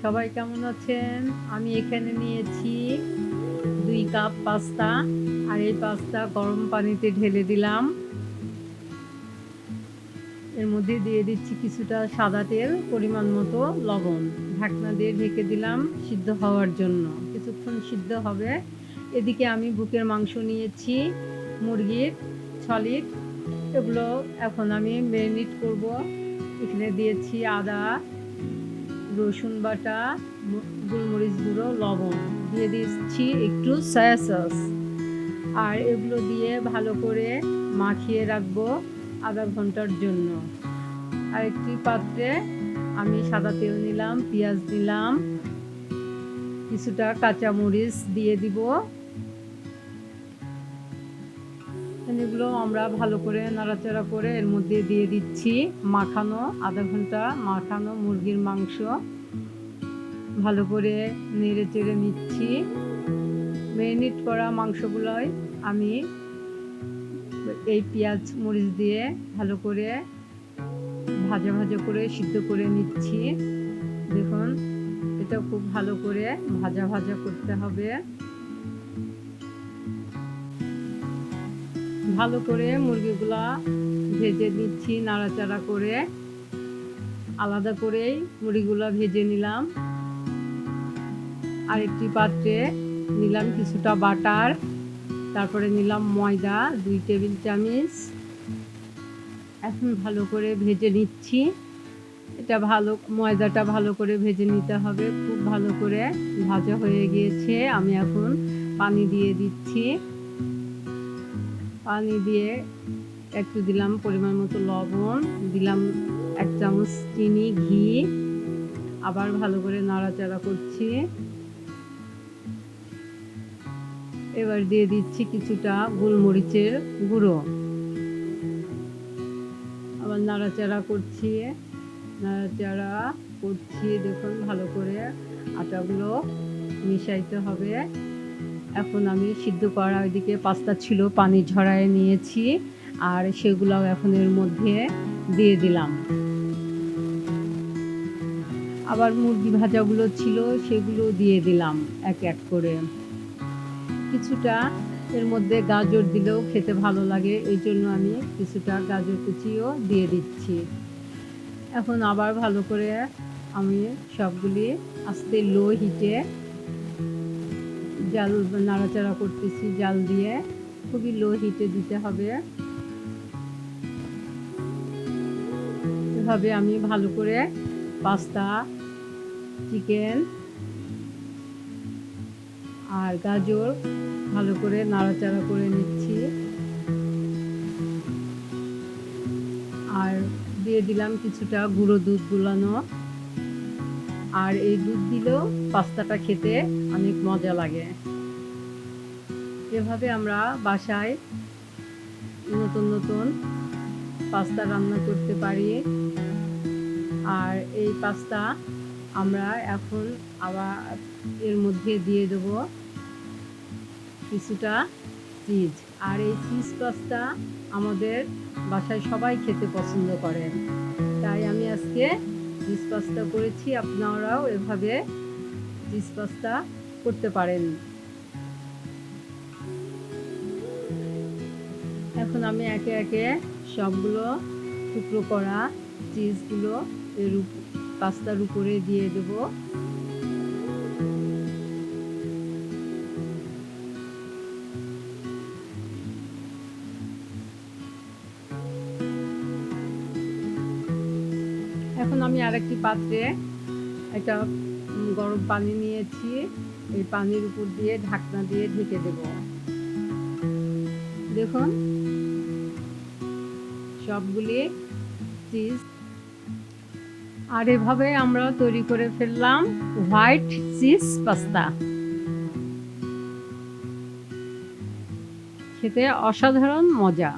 সবাই কেমন আছেন? আমি এখানে নিয়েছি ২ কাপ পাস্তা। আর এই পাস্তা গরম পানিতে ঢেলে দিলাম। এর মধ্যে দিয়ে দিচ্ছি কিছুটা সাদা তেল, পরিমাণ মতো লবণ। ঢাকনা দিয়ে ঢেকে দিলাম সিদ্ধ হওয়ার জন্য। কিছুক্ষণ সিদ্ধ হবে। এদিকে আমি বুকের মাংস নিয়েছি মুরগির সলিড। এগুলো এখন আমি মেরিনেট করব। এখানে দিয়েছি আদা, রসুন বাটা, গোলমরিচ গুঁড়ো, লবণ। দিয়ে দিচ্ছি একটু সয়া সস। আর এগুলো দিয়ে ভালো করে মাখিয়ে রাখবো আধা ঘন্টার জন্য। আর একটি পাত্রে আমি সাদা তেল নিলাম, পেঁয়াজ দিলাম, কিছুটা কাঁচামরিচ দিয়ে দিব। এগুলো আমরা ভালো করে নাড়াচাড়া করে এর মধ্যে দিয়ে দিচ্ছি মাখানো আধা ঘন্টা মাখানো মুরগির মাংস। ভালো করে নেড়ে চেড়ে নিচ্ছি। ম্যারিনেট করা মাংসগুলোই আমি এই পেঁয়াজ মরিচ দিয়ে ভালো করে ভাজা ভাজা করে সিদ্ধ করে নিচ্ছি। দেখুন, এটা খুব ভালো করে ভাজা ভাজা করতে হবে। ভালো করে মুরগিগুলা ভেজে নিচ্ছি নাড়াচাড়া করে। আলাদা করেই মুরগিগুলা ভেজে নিলাম। আরেকটি পাত্রে নিলাম কিছুটা বাটার, তারপরে নিলাম ময়দা 2 টেবিল চামচ। এখন ভালো করে ভেজে নিচ্ছি। এটা ময়দাটা ভালো করে ভেজে নিতে হবে। খুব ভালো করে ভাজা হয়ে গিয়েছে। আমি এখন পানি দিয়ে দিচ্ছি। পানি দিয়ে একটু দিলাম পরিমাণ মতো লবণ, দিলাম 1 চামচ চিনি, ঘি। আবার ভালো করে নাড়াচাড়া করছি। এবার দিয়ে দিচ্ছি কিছুটা গোলমরিচের গুঁড়ো। আবার নাড়াচাড়া করছি। দেখুন, ভালো করে আটাগুলো মিশাইতে হবে। এখন আমি সিদ্ধ করা ওইদিকে পাস্তা ছিল, পানি ঝরায় নিয়েছি। আর সেগুলোও এখন এর মধ্যে দিয়ে দিলাম। আবার মুরগি ভাজাগুলো ছিল, সেগুলো দিয়ে দিলাম এক এক করে। কিছুটা এর মধ্যে গাজর দিলেও খেতে ভালো লাগে, এই জন্য আমি কিছুটা গাজর কুচিও দিয়ে দিচ্ছি। এখন আবার ভালো করে আমি সবগুলি আস্তে লো হিটে জাল নাড়াচাড়া করতেছি। জাল দিয়ে খুবই লো হিটে দিতে হবে। এভাবে আমি ভালো করে পাস্তা, চিকেন আর গাজর ভালো করে নাড়াচাড়া করে নিচ্ছি। আর দিয়ে দিলাম কিছুটা গুঁড়ো দুধ গুলানো। আর এই দুধ দিলেও পাস্তাটা খেতে অনেক মজা লাগে। এভাবে আমরা বাসায় নতুন নতুন পাস্তা রান্না করতে পারি। আর এই পাস্তা আমরা এখন আবার এর মধ্যে দিয়ে দেব কিছুটা চিজ। আর এই চিজ পাস্তা আমাদের বাসায় সবাই খেতে পছন্দ করেন, তাই আমি আজকে চিজ পাস্তা করেছি। আপনারাও এভাবে চিজ পাস্তা করতে পারেন। এখন আমি একে একে সবগুলো টুকরো করা চিজগুলো এর পাস্তার উপরে দিয়ে দেব। এখন আমি আরেকটি পাত্রে একটা গরম পানি নিয়েছি। এই পানির উপর দিয়ে ঢাকনা দিয়ে ঢেকে দেব। দেখুন, সবগুলি চিজ। আর এভাবে আমরা তৈরি করে ফেললাম হোয়াইট চিজ পাস্তা। খেতে অসাধারণ মজা।